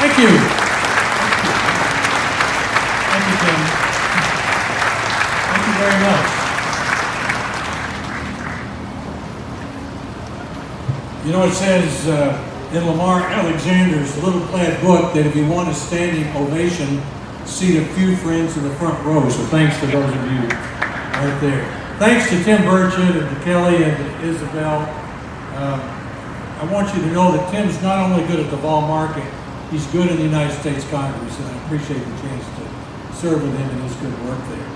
Thank you. Thank you, Tim. Thank you very much. You know, it says in Lamar Alexander's little plaid book that if you want a standing ovation, seat a few friends in the front row. So thanks to those of you right there. Thanks to Tim Burchett and to Kelly and to Isabel. I want you to know that Tim's not only good at the Vol Market, he's good in the United States Congress, and I appreciate the chance to serve with him in his good work there.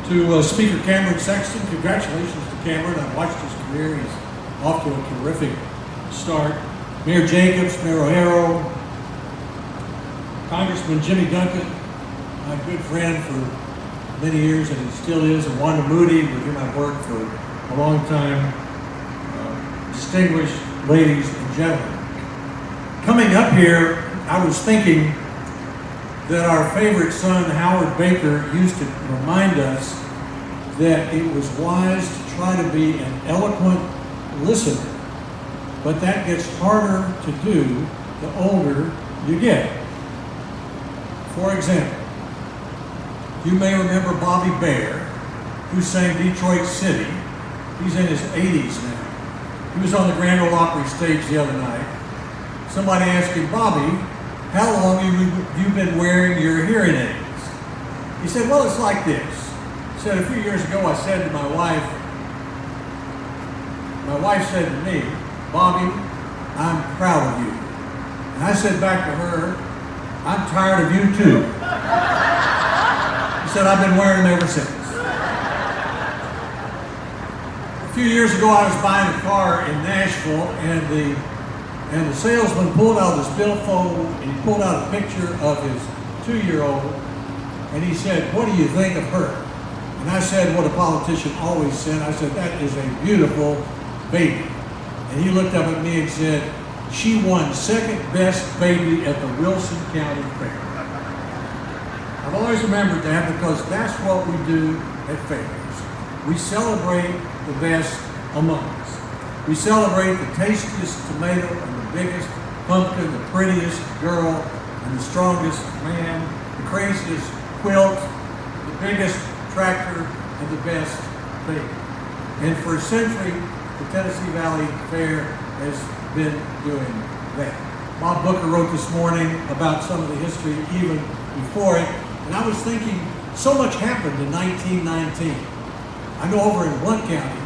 To Speaker Cameron Sexton, congratulations to Cameron. I've watched his career. He's off to a terrific start. Mayor Jacobs, Mayor O'Hara, Congressman Jimmy Duncan, my good friend for many years, and he still is, and Wanda Moody, with whom I've worked for a long time. Distinguished ladies and gentlemen. Coming up here, I was thinking that our favorite son, Howard Baker, used to remind us that it was wise to try to be an eloquent listener, but that gets harder to do the older you get. For example, you may remember Bobby Bear, who sang Detroit City. He's in his 80s now. He was on the Grand Ole Opry stage the other night. Somebody asked him, Bobby, how long have you been wearing your hearing aids? He said, well, it's like this. He said, a few years ago, I said to my wife said to me, Bobby, I'm proud of you. And I said back to her, I'm tired of you too. He said, I've been wearing them ever since. A few years ago, I was buying a car in Nashville, and the salesman pulled out his billfold, and he pulled out a picture of his 2-year-old, and he said, what do you think of her? And I said what a politician always said. I said, that is a beautiful baby. And he looked up at me and said, she won second best baby at the Wilson County Fair. I've always remembered that because that's what we do at fairs. We celebrate the best among us. We celebrate the tastiest tomato and the biggest pumpkin, the prettiest girl and the strongest man, the craziest quilt, the biggest tractor, and the best baby. And for a century, the Tennessee Valley Fair has been doing that. Bob Booker wrote this morning about some of the history even before it, and I was thinking, so much happened in 1919. I know over in Blount County,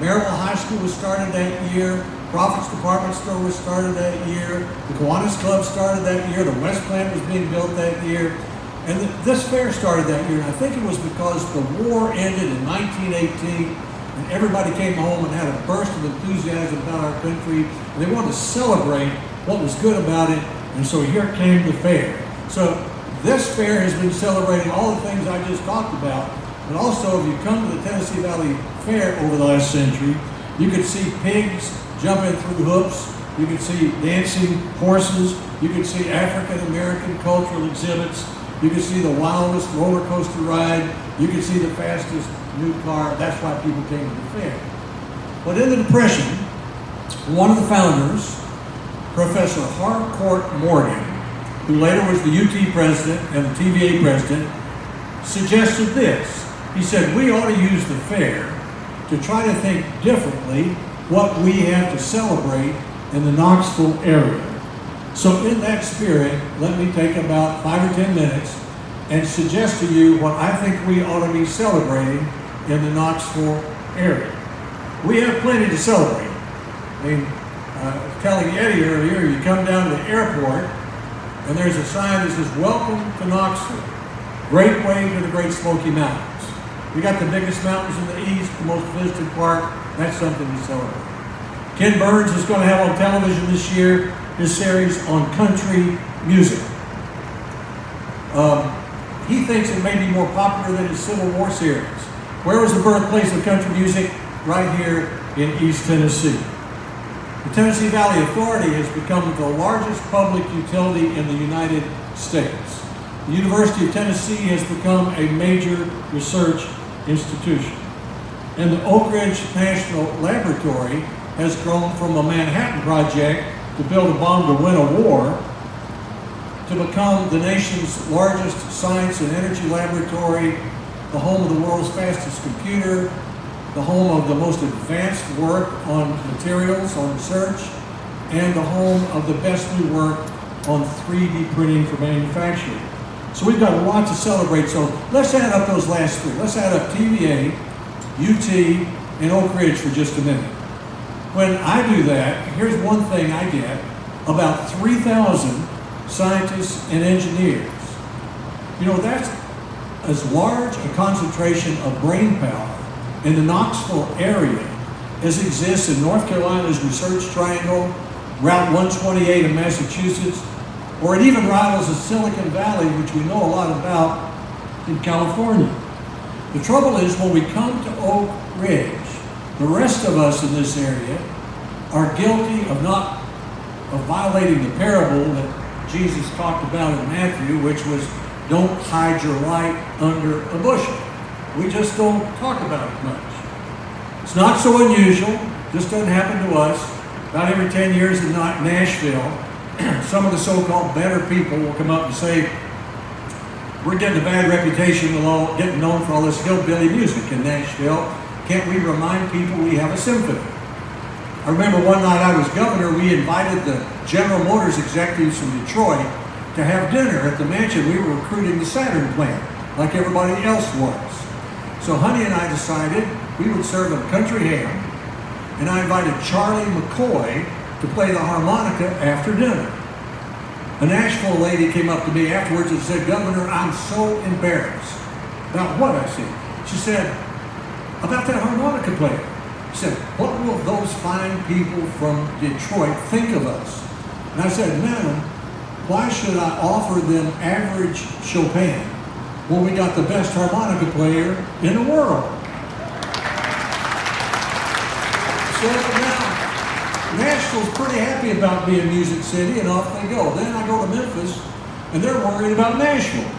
Maryville High School was started that year, Prophet's Department Store was started that year, the Kiwanis Club started that year, the West Plant was being built that year, and this fair started that year, and I think it was because the war ended in 1918, and everybody came home and had a burst of enthusiasm about our country, and they wanted to celebrate what was good about it, and so here came the fair. So this fair has been celebrating all the things I just talked about, but also if you come to the Tennessee Valley Fair over the last century, you could see pigs jumping through hoops, you could see dancing horses, you could see African American cultural exhibits, you could see the wildest roller coaster ride, you could see the fastest new car. That's why people came to the fair. But in the Depression, one of the founders, Professor Harcourt Morgan, who later was the UT president and the TVA president, suggested this. He said, we ought to use the fair to try to think differently what we have to celebrate in the Knoxville area. So in that spirit, let me take about 5 or 10 minutes and suggest to you what I think we ought to be celebrating in the Knoxville area. We have plenty to celebrate. Telling Eddie earlier, you come down to the airport and there's a sign that says, welcome to Knoxville. Great way to the Great Smoky Mountains. We got the biggest mountains in the east, the most visited park. That's something to celebrate. Ken Burns is going to have on television this year his series on country music. He thinks it may be more popular than his Civil War series. Where was the birthplace of country music? Right here in East Tennessee. The Tennessee Valley Authority has become the largest public utility in the United States. The University of Tennessee has become a major research institution. And the Oak Ridge National Laboratory has grown from a Manhattan project to build a bomb to win a war to become the nation's largest science and energy laboratory, the home of the world's fastest computer, the home of the most advanced work on materials, on research, and the home of the best new work on 3D printing for manufacturing. So we've got a lot to celebrate. So let's add up those last three. Let's add up TVA, UT, and Oak Ridge for just a minute. When I do that, here's one thing I get: about 3,000 scientists and engineers. You know, that's as large a concentration of brain power in the Knoxville area as exists in North Carolina's Research Triangle, Route 128 in Massachusetts, or it even rivals the Silicon Valley, which we know a lot about, in California. The trouble is, when we come to Oak Ridge, the rest of us in this area are guilty of violating the parable that Jesus talked about in Matthew, which was, don't hide your light under a bushel. We just don't talk about it much. It's not so unusual. This doesn't happen to us. About every 10 years in Nashville, some of the so-called better people will come up and say, we're getting a bad reputation with all getting known for all this hillbilly music in Nashville. Can't we remind people we have a symphony? I remember one night I was governor, we invited the General Motors executives from Detroit to have dinner at the mansion. We were recruiting the Saturn plant, like everybody else was. So Honey and I decided we would serve them country ham, and I invited Charlie McCoy to play the harmonica after dinner. A Nashville lady came up to me afterwards and said, Governor, I'm so embarrassed. About what? I said. She said, about that harmonica player. She said, what will those fine people from Detroit think of us? And I said, Madam, why should I offer them average Chopin when we got the best harmonica player in the world? So now, Nashville's pretty happy about being Music City, and off they go. Then I go to Memphis, and they're worried about Nashville.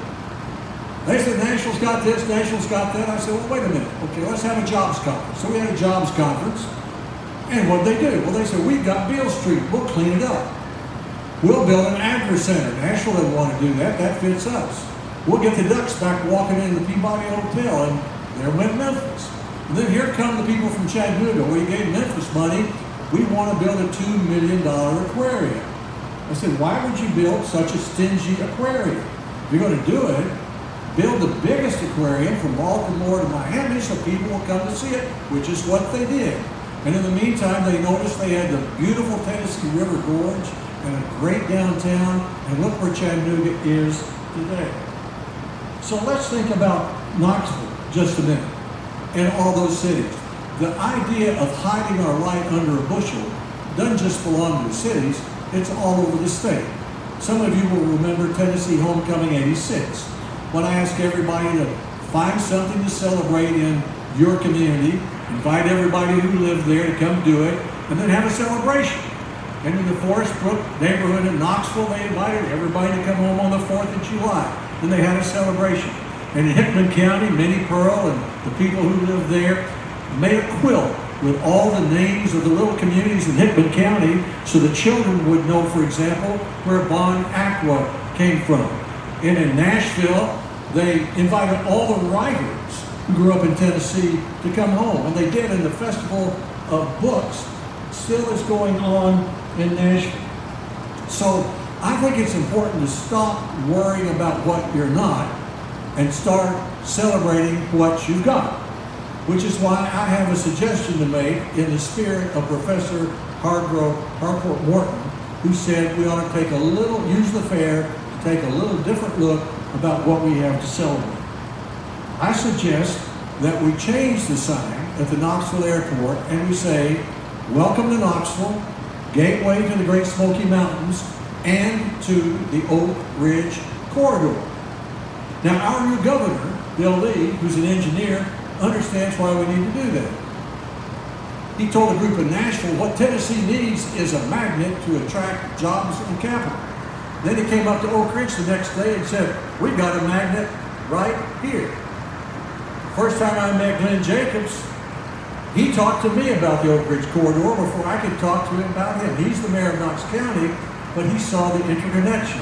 They said, Nashville's got this, Nashville's got that. I said, well, wait a minute. Okay, let's have a jobs conference. So we had a jobs conference, and what did they do? Well, they said, we've got Beale Street. We'll clean it up. We'll build an agri center. Nashville doesn't want to do that. That fits us. We'll get the Ducks back walking into the Peabody Hotel, and there went Memphis. And then here come the people from Chattanooga. We gave Memphis money. We want to build a $2 million aquarium. I said, why would you build such a stingy aquarium? If you're going to do it, build the biggest aquarium from Baltimore to Miami so people will come to see it, which is what they did. And in the meantime, they noticed they had the beautiful Tennessee River Gorge and a great downtown, and look where Chattanooga is today. So let's think about Knoxville just a minute, and all those cities. The idea of hiding our light under a bushel doesn't just belong to the cities, it's all over the state. Some of you will remember Tennessee Homecoming '86, when I asked everybody to find something to celebrate in your community, invite everybody who lived there to come do it, and then have a celebration. And in the Forest Brook neighborhood in Knoxville, they invited everybody to come home on the 4th of July. Then they had a celebration. And in Hickman County, Minnie Pearl and the people who lived there made a quilt with all the names of the little communities in Hickman County so the children would know, for example, where Bon Aqua came from. And in Nashville, they invited all the writers who grew up in Tennessee to come home. And they did, and the Festival of Books still is going on in Nashville. So I think it's important to stop worrying about what you're not and start celebrating what you've got, which is why I have a suggestion to make in the spirit of Professor Harcourt Morton, who said we ought to take use the fair to take a little different look about what we have to celebrate. I suggest that we change the sign at the Knoxville Airport and we say, welcome to Knoxville, gateway to the Great Smoky Mountains, and to the Oak Ridge Corridor. Now, our new governor, Bill Lee, who's an engineer, understands why we need to do that. He told a group in Nashville what Tennessee needs is a magnet to attract jobs and capital. Then he came up to Oak Ridge the next day and said, we got a magnet right here. First time I met Glenn Jacobs, he talked to me about the Oak Ridge Corridor before I could talk to him about him. He's the mayor of Knox County, but he saw the interconnection.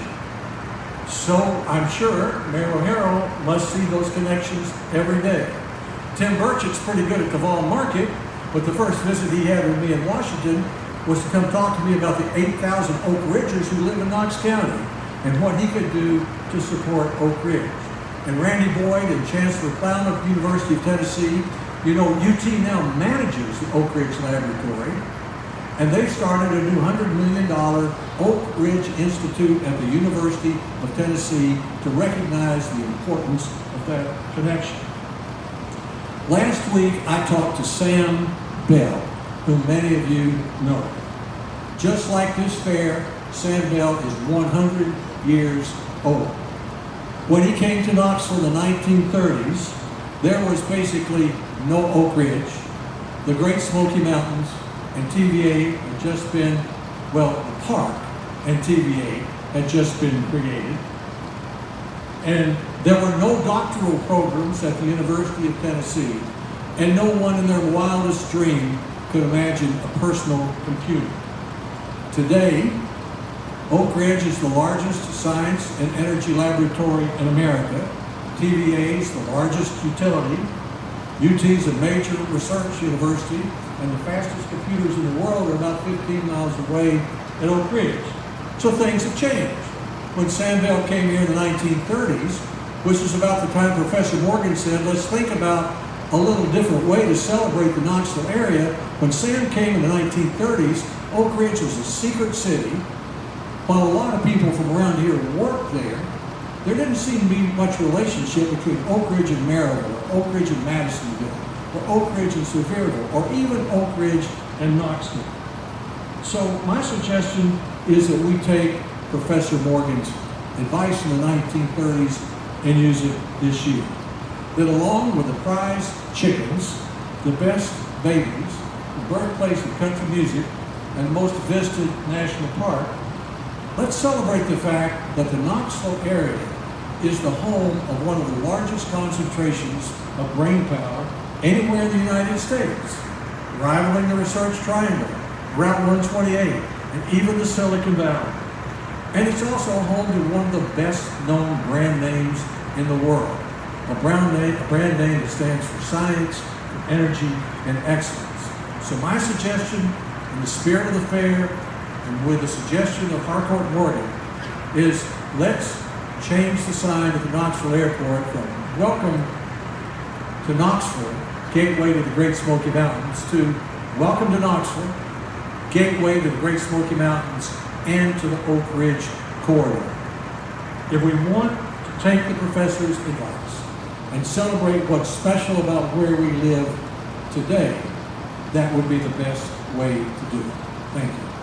So I'm sure Mayor O'Hara must see those connections every day. Tim Burchett's pretty good at the Vol Market, but the first visit he had with me in Washington was to come talk to me about the 8,000 Oak Ridgers who live in Knox County and what he could do to support Oak Ridge. And Randy Boyd and Chancellor Plowman of the University of Tennessee, you know, UT now manages the Oak Ridge Laboratory, and they've started a new $100 million Oak Ridge Institute at the University of Tennessee to recognize the importance of that connection. Last week, I talked to Sam Bell, whom many of you know. Just like this fair, Sam Bell is 100 years old. When he came to Knoxville in the 1930s, there was basically no Oak Ridge. The Great Smoky Mountains and TVA had just been, well, the park and TVA had just been created. And there were no doctoral programs at the University of Tennessee, and no one in their wildest dream could imagine a personal computer. Today, Oak Ridge is the largest science and energy laboratory in America. TVA is the largest utility. UT is a major research university, and the fastest computers in the world are about 15 miles away at Oak Ridge. So things have changed. When Sam Bell came here in the 1930s, which is about the time Professor Morgan said, let's think about a little different way to celebrate the Knoxville area. When Sam came in the 1930s, Oak Ridge was a secret city. While a lot of people from around here worked there, there didn't seem to be much relationship between Oak Ridge and Maryville, or Oak Ridge and Madisonville, or Oak Ridge and Sevierville, or even Oak Ridge and Knoxville. So my suggestion is that we take Professor Morgan's advice in the 1930s and use it this year. That along with the prize chickens, the best babies, the birthplace of country music, and the most visited national park, let's celebrate the fact that the Knoxville area is the home of one of the largest concentrations of brain power anywhere in the United States, rivaling the Research Triangle, Route 128, and even the Silicon Valley. And it's also home to one of the best-known brand names in the world, a brand name that stands for science, energy, and excellence. So my suggestion, in the spirit of the fair, and with the suggestion of Harcourt Morgan, is let's change the sign at the Knoxville Airport from welcome to Knoxville, gateway to the Great Smoky Mountains, to welcome to Knoxville, gateway to the Great Smoky Mountains and to the Oak Ridge corridor. If we want to take the professor's advice and celebrate what's special about where we live today, that would be the best way to do it. Thank you.